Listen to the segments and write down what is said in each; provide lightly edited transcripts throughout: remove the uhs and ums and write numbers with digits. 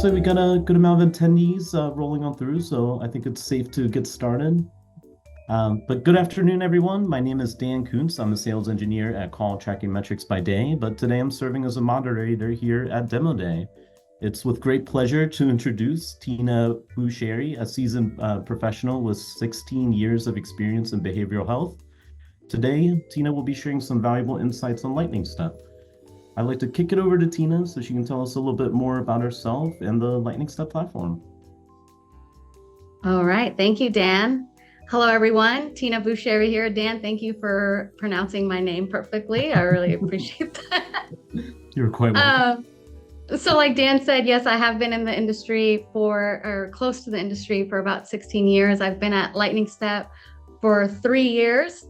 like we got a good amount of attendees rolling on through, so I think it's safe to get started. But good afternoon, everyone. My name is Dan Kuntz. I'm a sales engineer at Call Tracking Metrics by day, but today I'm serving as a moderator here at Demo Day. It's with great pleasure to introduce Tina Busheri, a seasoned professional with 16 years of experience in behavioral health. Today, Tina will be sharing some valuable insights on Lightning Step. I'd like to kick it over to Tina so she can tell us a little bit more about herself and the Lightning Step platform. All right. Thank you, Dan. Hello, everyone. Tina Busheri here. Dan, thank you for pronouncing my name perfectly. I really appreciate that. You're quite welcome. So like Dan said, yes, I have been in the industry or close to the industry for about 16 years. I've been at Lightning Step for 3 years.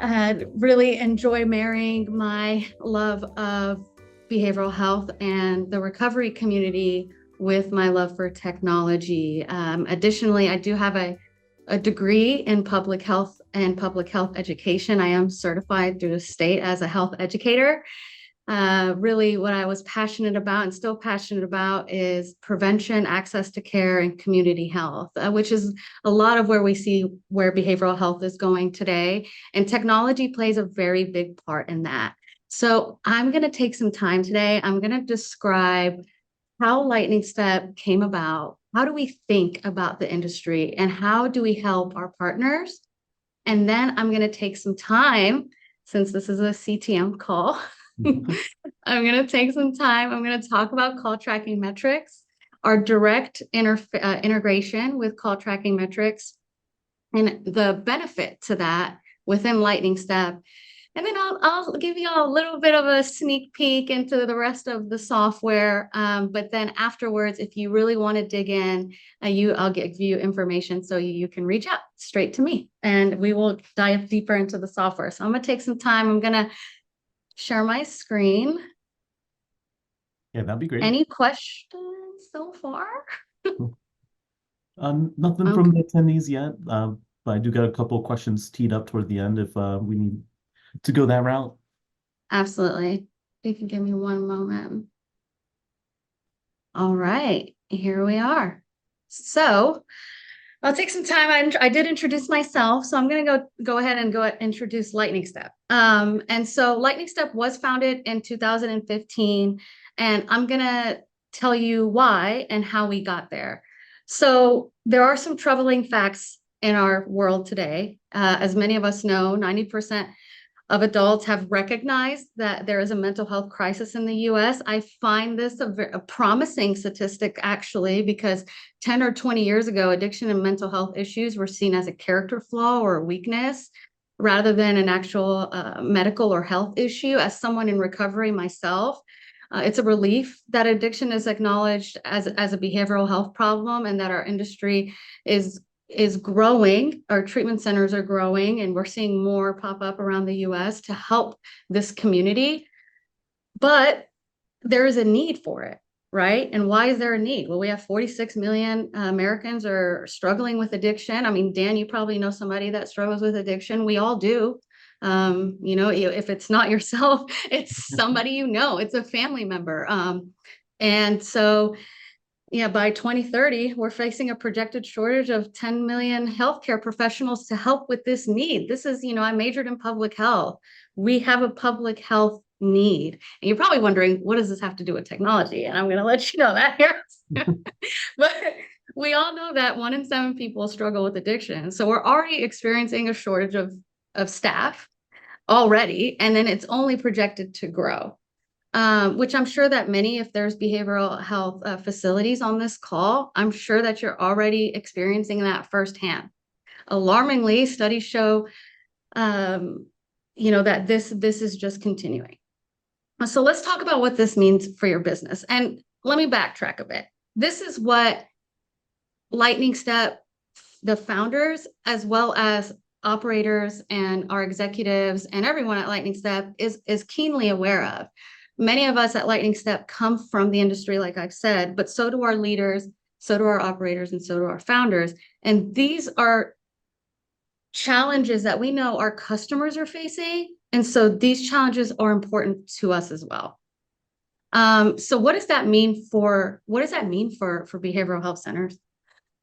I really enjoy marrying my love of behavioral health and the recovery community with my love for technology. Additionally, I do have a degree in public health and public health education. I am certified through the state as a health educator. Really, what I was passionate about and still passionate about is prevention, access to care, and community health, which is a lot of where we see where behavioral health is going today. And technology plays a very big part in that. So I'm going to take some time today. I'm going to describe how Lightning Step came about. How do we think about the industry and how do we help our partners? And then I'm going to take some time, since this is a CTM call, I'm going to take some time. I'm going to talk about call tracking metrics, our direct integration with call tracking metrics, and the benefit to that within Lightning Step. And then I'll give you all a little bit of a sneak peek into the rest of the software. But then afterwards, if you really want to dig in, I'll give you information so you can reach out straight to me and we will dive deeper into the software. So I'm going to take some time. I'm going to share my screen. Yeah, that'd be great. Any questions so far? Nothing from Okay, the attendees yet, but I do got a couple of questions teed up toward the end if we need to go that route. absolutely. You can give me one moment. All right, here we are. So I'll take some time. I did introduce myself, so I'm going to go ahead and introduce Lightning Step. And so Lightning Step was founded in 2015, and I'm going to tell you why and how we got there. So there are some troubling facts in our world today. As many of us know, 90% of adults have recognized that there is a mental health crisis in the US. I find this a promising statistic, actually, because 10 or 20 years ago, addiction and mental health issues were seen as a character flaw or a weakness rather than an actual medical or health issue. As someone in recovery myself, it's a relief that addiction is acknowledged as a behavioral health problem and that our industry is growing. Our treatment centers are growing, and we're seeing more pop up around the US to help this community. But there is a need for it, right? And why is there a need? Well, we have 46 million Americans are struggling with addiction. I mean, Dan, you probably know somebody that struggles with addiction. We all do. If it's not yourself, it's somebody you know, it's a family member. And so yeah, by 2030, we're facing a projected shortage of 10 million healthcare professionals to help with this need. This is, I majored in public health. We have a public health need. And you're probably wondering, what does this have to do with technology? And I'm going to let you know that here. But we all know that 1 in 7 people struggle with addiction. So we're already experiencing a shortage of staff already, and then it's only projected to grow. Which I'm sure that many, if there's behavioral health facilities on this call, I'm sure that you're already experiencing that firsthand. Alarmingly, studies show, that this is just continuing. So let's talk about what this means for your business. And let me backtrack a bit. This is what Lightning Step, the founders, as well as operators and our executives and everyone at Lightning Step is keenly aware of. Many of us at Lightning Step come from the industry, like I've said, but so do our leaders, so do our operators, and so do our founders. And these are challenges that we know our customers are facing. And so these challenges are important to us as well. So what does that mean for behavioral health centers?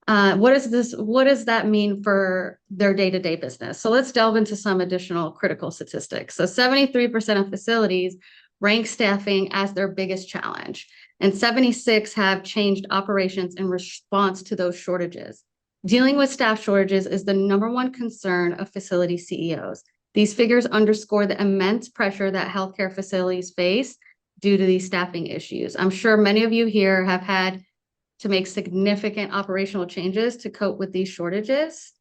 What does that mean for their day-to-day business? So let's delve into some additional critical statistics. So 73% of facilities rank staffing as their biggest challenge, and 76 have changed operations in response to those shortages. Dealing with staff shortages is the number one concern of facility CEOs. These figures underscore the immense pressure that healthcare facilities face due to these staffing issues. I'm sure many of you here have had to make significant operational changes to cope with these shortages.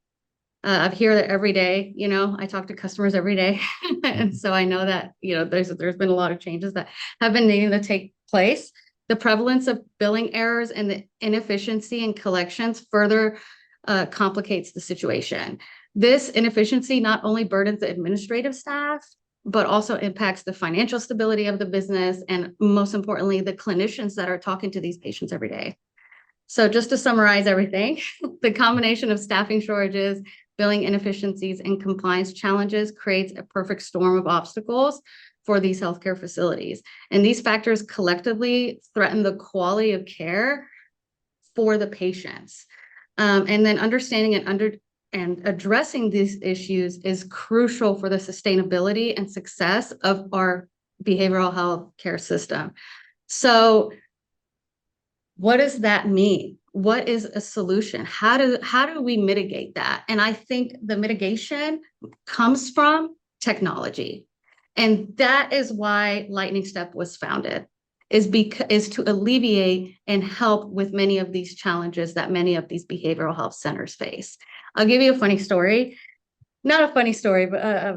I hear that every day, I talk to customers every day. And so I know that, there's been a lot of changes that have been needing to take place. The prevalence of billing errors and the inefficiency in collections further complicates the situation. This inefficiency not only burdens the administrative staff, but also impacts the financial stability of the business, and most importantly, the clinicians that are talking to these patients every day. So just to summarize everything, the combination of staffing shortages, billing inefficiencies, and compliance challenges creates a perfect storm of obstacles for these healthcare facilities. And these factors collectively threaten the quality of care for the patients. And then understanding and addressing these issues is crucial for the sustainability and success of our behavioral health care system. So what does that mean? What is a solution? How do we mitigate that? And I think the mitigation comes from technology. And that is why Lightning Step was founded, is to alleviate and help with many of these challenges that many of these behavioral health centers face. I'll give you a funny story. Not a funny story, but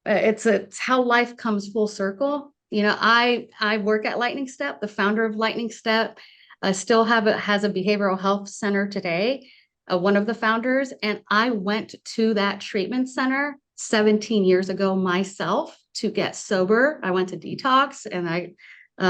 it's how life comes full circle. I work at Lightning Step. The founder of Lightning Step has a behavioral health center today, one of the founders. And I went to that treatment center 17 years ago myself to get sober. I went to detox and I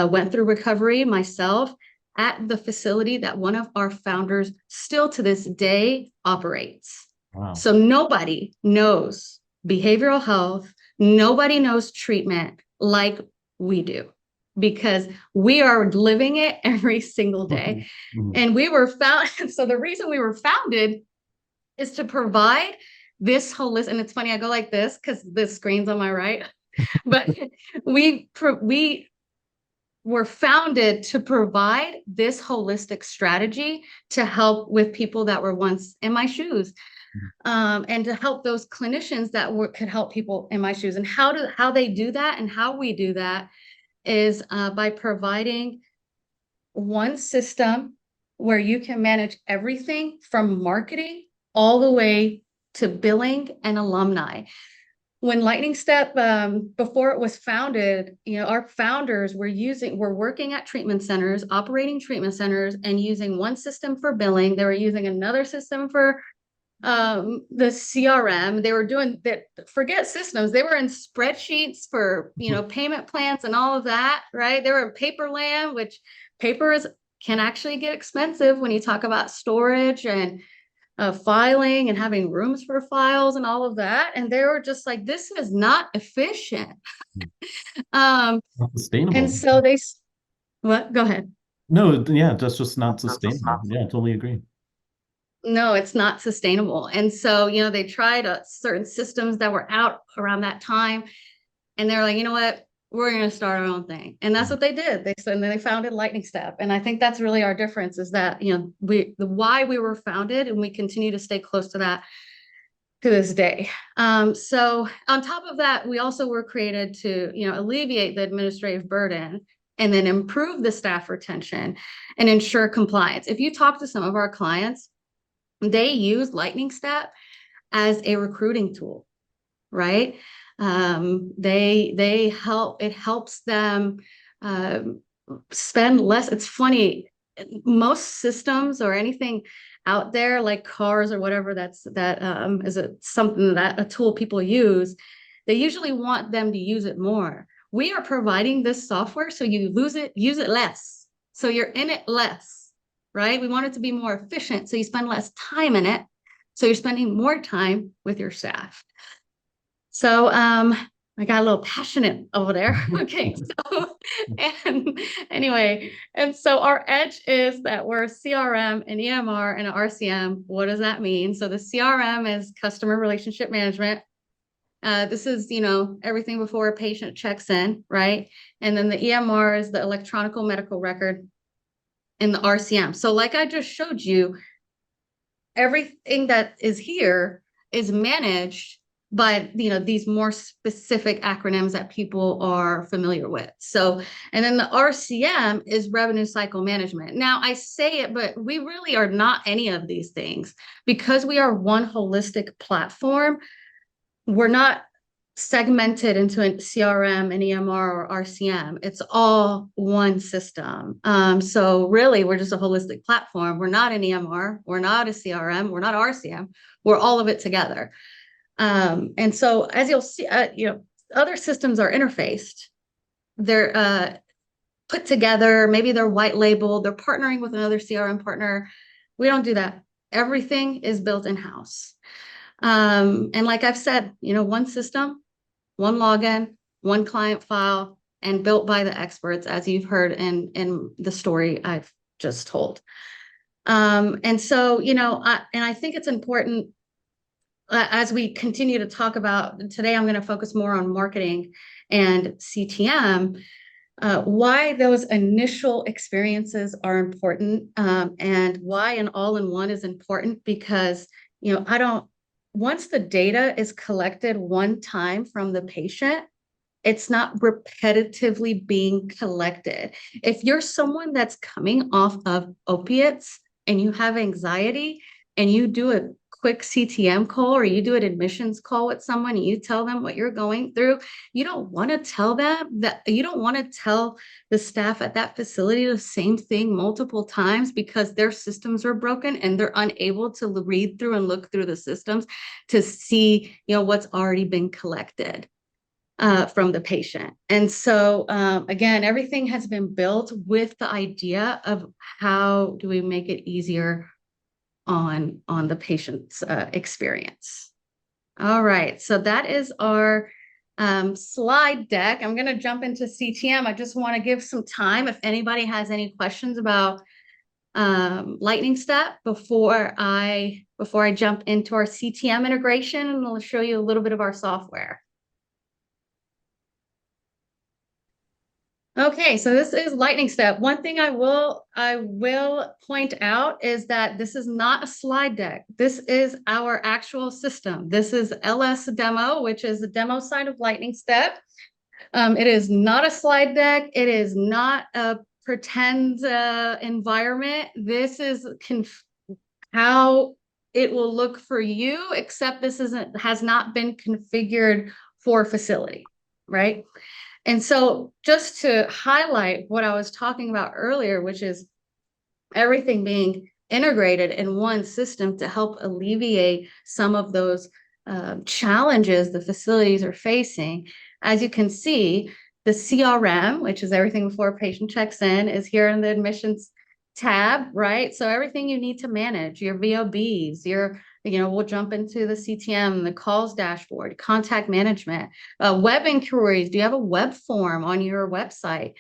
went through recovery myself at the facility that one of our founders still to this day operates. Wow. So nobody knows behavioral health, nobody knows treatment like we do, because we are living it every single day. And we were so the reason we were founded is to provide this holistic, and it's funny, I go like this because the screen's on my right, but we were founded to provide this holistic strategy to help with people that were once in my shoes, and to help those clinicians that could help people in my shoes. And how they do that and how we do that is by providing one system where you can manage everything from marketing all the way to billing and alumni. When Lightning Step, before it was founded, our founders were working at treatment centers, operating treatment centers, and using one system for billing. They were using another system for the CRM. They were doing that, forget systems. They were in spreadsheets for, payment plans and all of that, right? They were in Paperland, which can actually get expensive when you talk about storage and filing and having rooms for files and all of that. And they were just like, this is not efficient. Not sustainable. And so go ahead. No, yeah, that's just not sustainable. Yeah, I totally agree. No, it's not sustainable. And so, they tried certain systems that were out around that time, and they're like, you know what, we're going to start our own thing. And that's what they did. They founded Lightning Step. And I think that's really our difference, is that, why we were founded, and we continue to stay close to that to this day. So on top of that, we also were created to, alleviate the administrative burden and then improve the staff retention and ensure compliance. If you talk to some of our clients, they use Lightning Step as a recruiting tool, right? It helps them spend less. It's funny, most systems or anything out there like cars or whatever is a tool people use, they usually want them to use it more. We are providing this software so you use it less, so you're in it less, right? We want it to be more efficient, so you spend less time in it, so you're spending more time with your staff. So I got a little passionate over there. Okay, so and anyway, and so our edge is that we're CRM and EMR and RCM. What does that mean? So the CRM is customer relationship management. This is, everything before a patient checks in, right? And then the EMR is the electronic medical record, and the RCM. So like I just showed you, everything that is here is managed by these more specific acronyms that people are familiar with. So, and then the RCM is revenue cycle management. Now I say it, but we really are not any of these things because we are one holistic platform. We're not segmented into a CRM, an EMR, or RCM. It's all one system. So really, we're just a holistic platform. We're not an EMR. We're not a CRM. We're not RCM. We're all of it together. And so, as you'll see, other systems are interfaced. They're put together. Maybe they're white labeled. They're partnering with another CRM partner. We don't do that. Everything is built in-house. And like I've said, one system, one login, one client file, and built by the experts, as you've heard in the story I've just told. And so, I think it's important as we continue to talk about today, I'm going to focus more on marketing and CTM, why those initial experiences are important, and why an all-in-one is important because, once the data is collected one time from the patient, it's not repetitively being collected. If you're someone that's coming off of opiates and you have anxiety and you do a quick CTM call or you do an admissions call with someone and you tell them what you're going through, you don't want to tell them that, you don't want to tell the staff at that facility the same thing multiple times because their systems are broken and they're unable to read through and look through the systems to see, what's already been collected from the patient. And so, again, everything has been built with the idea of how do we make it easier on the patient's experience. All right, so that is our slide deck. I'm going to jump into CTM. I just want to give some time if anybody has any questions about Lightning Step before I jump into our CTM integration, and I'll show you a little bit of our software. Okay, so this is Lightning Step. One thing I will point out is that this is not a slide deck. This is our actual system. This is LS Demo, which is the demo side of Lightning Step. It is not a slide deck. It is not a pretend environment. This is how it will look for you, except this has not been configured for facility, right? And so just to highlight what I was talking about earlier, which is everything being integrated in one system to help alleviate some of those challenges the facilities are facing. As you can see, the CRM, which is everything before a patient checks in, is here in the admissions tab, right? So everything you need to manage, your VOBs, we'll jump into the CTM, the calls dashboard, contact management, web inquiries. Do you have a web form on your website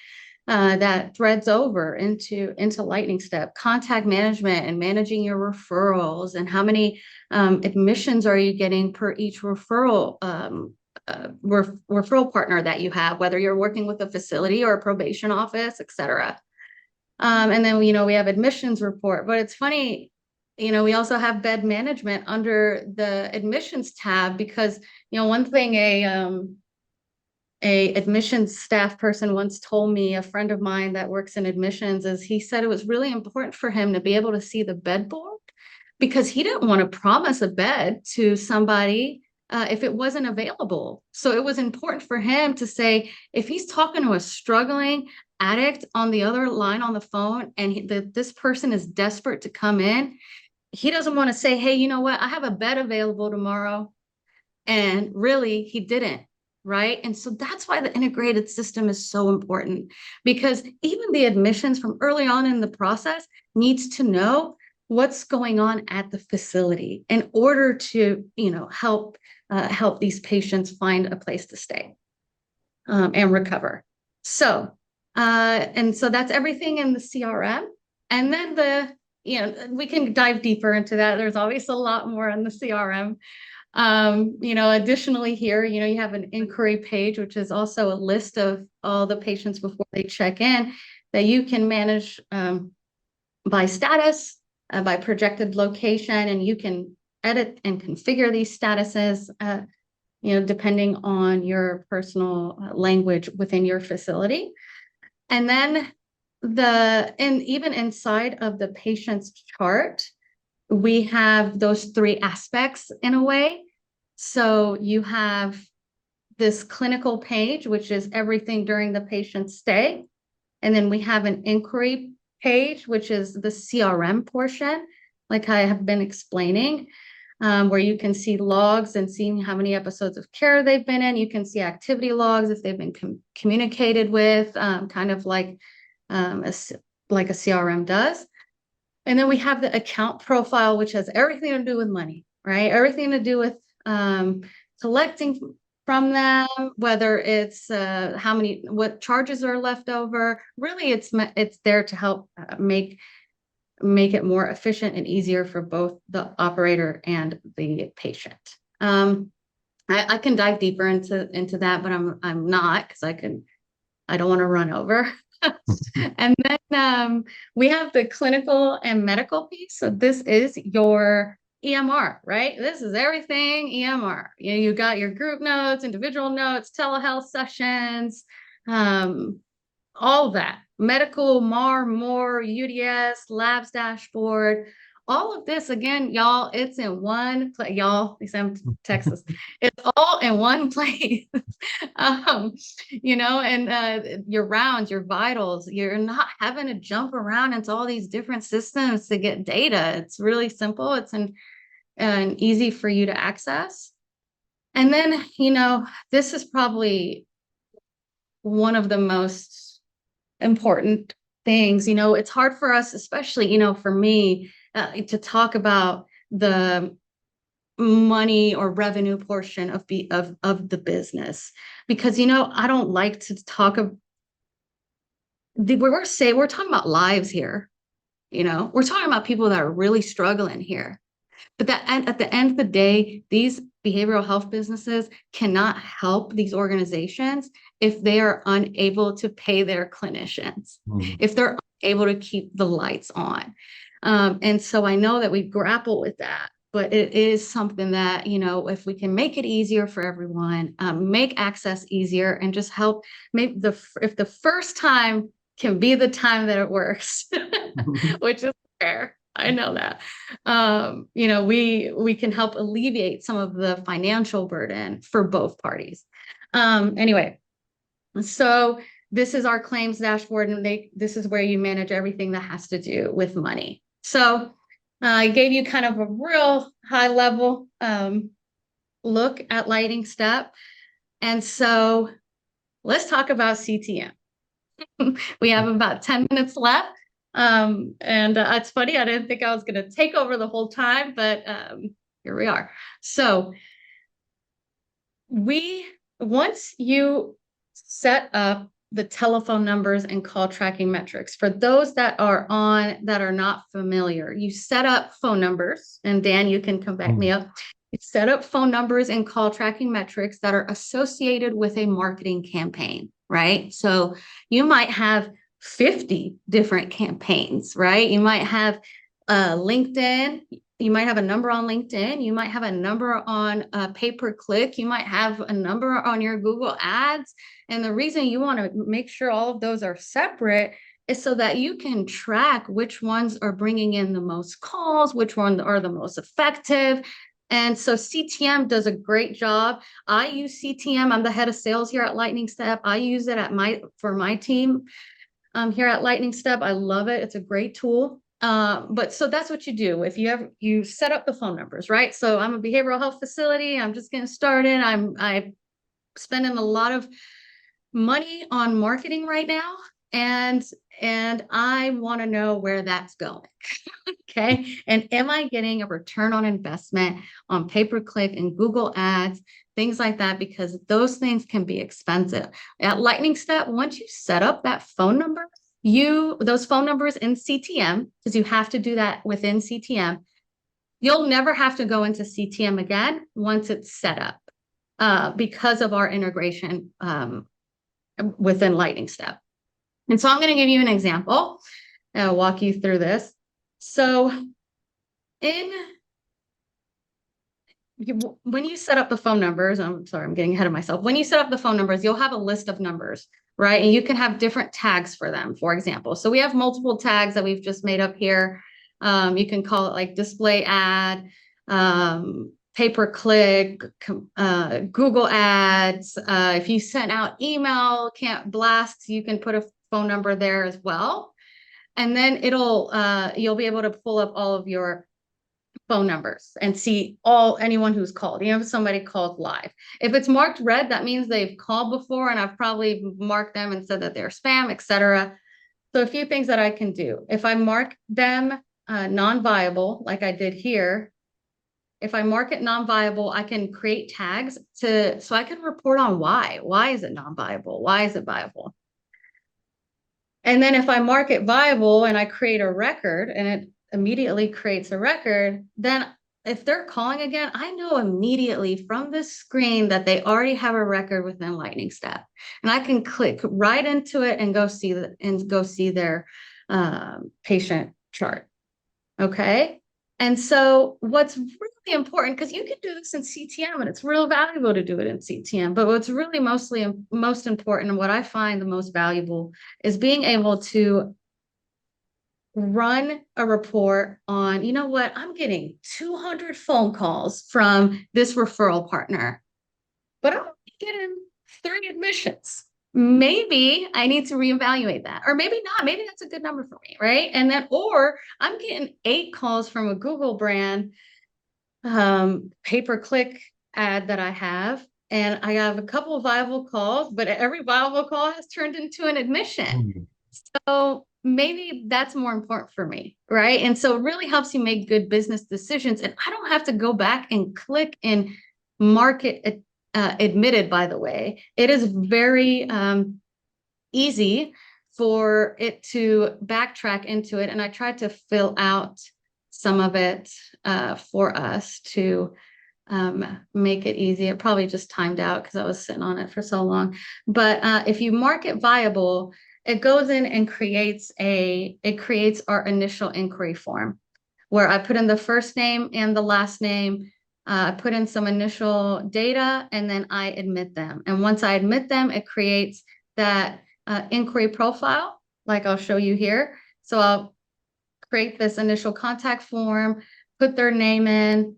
that threads over into Lightning Step? Contact management and managing your referrals, and how many admissions are you getting per each referral referral partner that you have, whether you're working with a facility or a probation office, et cetera. And then, we have admissions report, but it's funny, we also have bed management under the admissions tab because, one thing a admissions staff person once told me, a friend of mine that works in admissions, is he said it was really important for him to be able to see the bed board because he didn't want to promise a bed to somebody if it wasn't available. So it was important for him to say, if he's talking to a struggling addict on the other line on the phone and this person is desperate to come in, he doesn't want to say, hey, you know what, I have a bed available tomorrow. And really, he didn't, right? And so that's why the integrated system is so important, because even the admissions from early on in the process needs to know what's going on at the facility in order to, help these patients find a place to stay. and recover. So, and so that's everything in the CRM. And then we can dive deeper into that. There's always a lot more on the CRM. Additionally here, you have an inquiry page, which is also a list of all the patients before they check in that you can manage by status, by projected location, and you can edit and configure these statuses, depending on your personal language within your facility. And then even inside of the patient's chart, we have those three aspects in a way. So you have this clinical page, which is everything during the patient's stay. And then we have an inquiry page, which is the CRM portion, like I have been explaining, where you can see logs and seeing how many episodes of care they've been in. You can see activity logs if they've been communicated with, kind of like a CRM does. And then we have the account profile, which has everything to do with money, right? Everything to do with collecting from them, whether it's what charges are left over. Really, it's there to help make it more efficient and easier for both the operator and the patient. I can dive deeper into that, but I'm not, because I don't want to run over. And then we have the clinical and medical piece. So this is your EMR, right? This is everything EMR. You got your group notes, individual notes, telehealth sessions, all that. Medical, MAR, MORE, UDS, labs dashboard. All of this, again, y'all, it's in one place. Y'all, I'm Texas. It's all in one place. And your rounds, your vitals, you're not having to jump around into all these different systems to get data. It's really simple. It's and easy for you to access. And then, this is probably one of the most important things. It's hard for us, especially, for me, to talk about the money or revenue portion of the business, because I don't like to talk of we're talking about lives here. We're talking about people that are really struggling here. But at the end of the day, these behavioral health businesses cannot help these organizations if they are unable to pay their clinicians, if they're able to keep the lights on. And so I know that we grapple with that, but it is something that, if we can make it easier for everyone, make access easier, and just help if the first time can be the time that it works, which is rare. I know that. We can help alleviate some of the financial burden for both parties. Anyway, so this is our claims dashboard, and this is where you manage everything that has to do with money. So I gave you kind of a real high level look at Lightning Step. And so let's talk about CTM. We have about 10 minutes left. And it's funny, I didn't think I was going to take over the whole time, but here we are. So once you set up the telephone numbers and call tracking metrics, for those that are not familiar, you set up phone numbers, and Dan, you can come back me up. You set up phone numbers and call tracking metrics that are associated with a marketing campaign, right? So you might have 50 different campaigns, right? You might have LinkedIn. You might have a number on LinkedIn. You might have a number on pay-per-click. You might have a number on your Google Ads. And the reason you want to make sure all of those are separate is so that you can track which ones are bringing in the most calls, which ones are the most effective. And so CTM does a great job. I use CTM. I'm the head of sales here at Lightning Step. I use it for my team here at Lightning Step. I love it. It's a great tool. But so that's what you do. If you set up the phone numbers, right? So I'm a behavioral health facility. I'm just getting started. I'm spending a lot of money on marketing right now. And I want to know where that's going. Okay. And am I getting a return on investment on pay-per-click and Google Ads things like that, because those things can be expensive. At Lightning Step, once you set up that phone number, those phone numbers in CTM, because you have to do that within CTM, you'll never have to go into CTM again once it's set up, because of our integration within Lightning Step. And so I'm going to give you an example and I'll walk you through this. So when you set up the phone numbers, I'm sorry, I'm getting ahead of myself. When you set up the phone numbers, you'll have a list of numbers, right? And you can have different tags for them, for example. So we have multiple tags that we've just made up here. You can call it like display ad, pay-per-click, Google ads. If you send out email blasts, you can put a phone number there as well. And then you'll be able to pull up all of your phone numbers and see anyone who's called. If somebody called live. If it's marked red, that means they've called before and I've probably marked them and said that they're spam, etc. So a few things that I can do. If I mark them non-viable, like I did here, if I mark it non-viable, I can create tags so I can report on why. Why is it non-viable? Why is it viable? And then if I mark it viable and I create a record and it immediately creates a record, then if they're calling again, I know immediately from this screen that they already have a record within Lightning Step. And I can click right into it and go see their patient chart. Okay. And so what's really important, because you can do this in CTM and it's real valuable to do it in CTM, but what's really most important and what I find the most valuable is being able to run a report on, you know what, I'm getting 200 phone calls from this referral partner, but I'm getting 3 admissions. Maybe I need to reevaluate that, or maybe not. Maybe that's a good number for me, right? And then, or I'm getting 8 calls from a Google brand pay-per-click ad that I have, and I have a couple of viable calls, but every viable call has turned into an admission. So maybe that's more important for me, right? And so it really helps you make good business decisions. And I don't have to go back and click and market admitted, by the way. It is very easy for it to backtrack into it. And I tried to fill out some of it for us to make it easy. It probably just timed out because I was sitting on it for so long. But if you mark it viable, it goes in and creates our initial inquiry form where I put in the first name and the last name. I put in some initial data and then I admit them. And once I admit them, it creates that inquiry profile, like I'll show you here. So I'll create this initial contact form, put their name in,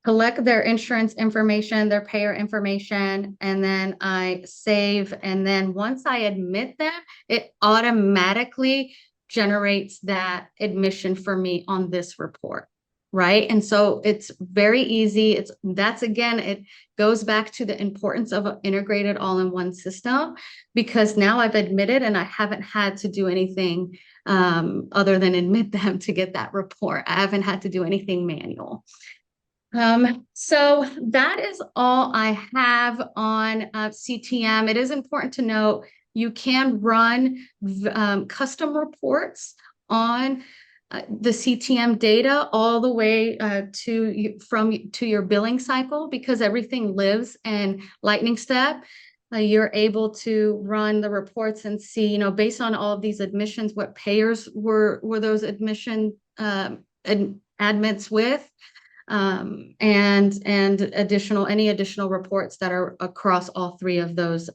collect their insurance information, their payer information, and then I save. And then once I admit them, it automatically generates that admission for me on this report. Right. And so it's very easy. It goes back to the importance of an integrated all-in-one system, because now I've admitted and I haven't had to do anything other than admit them to get that report. I haven't had to do anything manual. So that is all I have on CTM. It is important to note you can run custom reports on the CTM data all the way to your billing cycle, because everything lives in Lightning Step. You're able to run the reports and see, based on all of these admissions, what payers were those admission admits with, and any additional reports that are across all 3 of those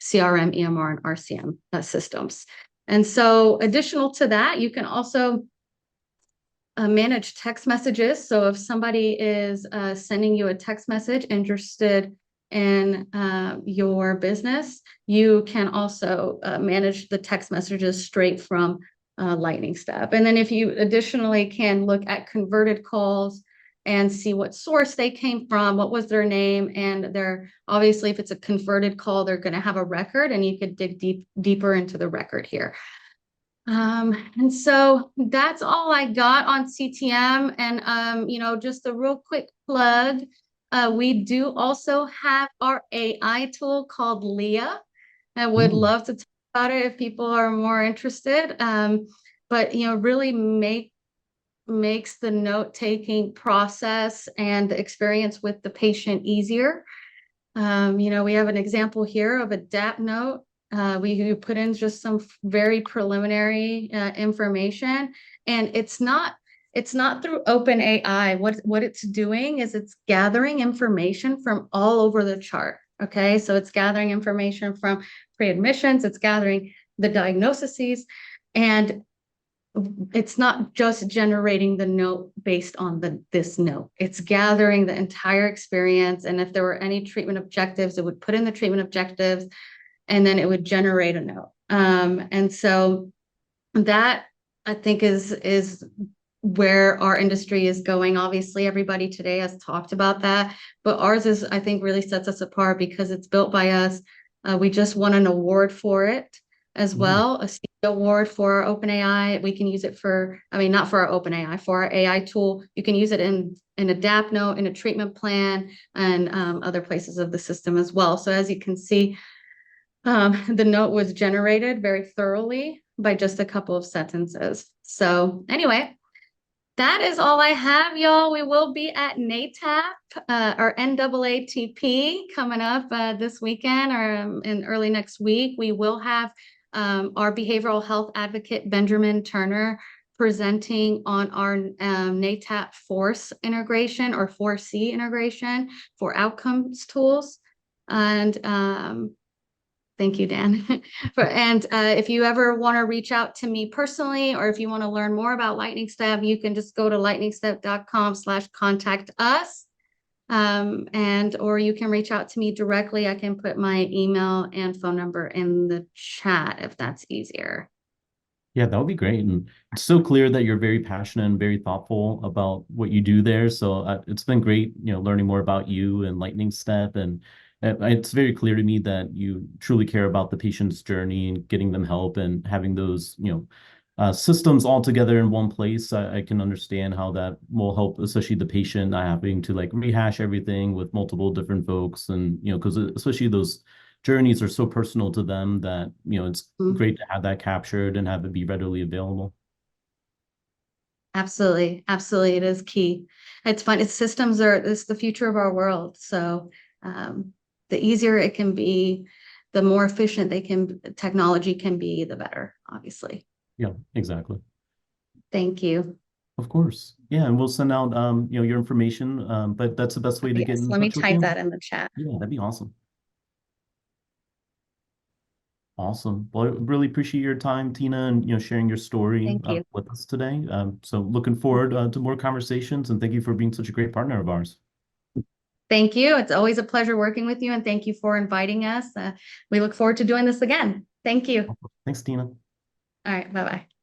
CRM, EMR, and RCM systems. And so additional to that, you can also manage text messages. So if somebody is sending you a text message interested in your business, you can also manage the text messages straight from Lightning Step. And then if you additionally can look at converted calls and see what source they came from, what was their name, and obviously if it's a converted call, they're going to have a record, and you could dig deeper into the record here. And so that's all I got on CTM. And just a real quick plug. We do also have our AI tool called Leah. I would Ooh. love to talk about it if people are more interested. But really makes the note-taking process and the experience with the patient easier. We have an example here of a DAP note. We put in just some very preliminary information, and it's not through OpenAI. What it's doing is it's gathering information from all over the chart. Okay, so it's gathering information from pre-admissions, it's gathering the diagnoses, and it's not just generating the note based on this note. It's gathering the entire experience. And if there were any treatment objectives, it would put in the treatment objectives and then it would generate a note. And so that I think is where our industry is going. Obviously, everybody today has talked about that, but ours is, I think, really sets us apart because it's built by us. We just won an award for it as Ooh. well, a C award for our OpenAI. We can use it for, I mean, not for our OpenAI, for our AI tool. You can use it in a DAP note, in a treatment plan, and other places of the system as well. So as you can see, the note was generated very thoroughly by just a couple of sentences. So anyway, that is all I have, y'all. We will be at NATAP, or NAATP, coming up this weekend or in early next week. We will have our behavioral health advocate, Benjamin Turner, presenting on our NATAP Force integration or 4C integration for outcomes tools. And thank you, Dan. And if you ever want to reach out to me personally, or if you want to learn more about Lightning Step, you can just go to lightningstep.com/contact us. Or you can reach out to me directly. I can put my email and phone number in the chat if that's easier. Yeah, that would be great. And it's so clear that you're very passionate and very thoughtful about what you do there. So it's been great, learning more about you and Lightning Step. And it's very clear to me that you truly care about the patient's journey and getting them help and having those, systems all together in one place. I can understand how that will help, especially the patient not having to like rehash everything with multiple different folks. And, because especially those journeys are so personal to them that it's Mhm. great to have that captured and have it be readily available. Absolutely. Absolutely. It is key. It's fun. It's the future of our world. So the easier it can be, the more efficient technology can be, the better, obviously. Yeah, exactly. Thank you. Of course. Yeah, and we'll send out your information. But that's the best way to get Yes, in let me touch with type you. that in the chat. Yeah, that'd be awesome. Awesome. Well, I really appreciate your time, Tina, and sharing your story Thank you. with us today. So looking forward to more conversations, and thank you for being such a great partner of ours. Thank you. It's always a pleasure working with you, and thank you for inviting us. We look forward to doing this again. Thank you. Thanks, Tina. All right. Bye-bye.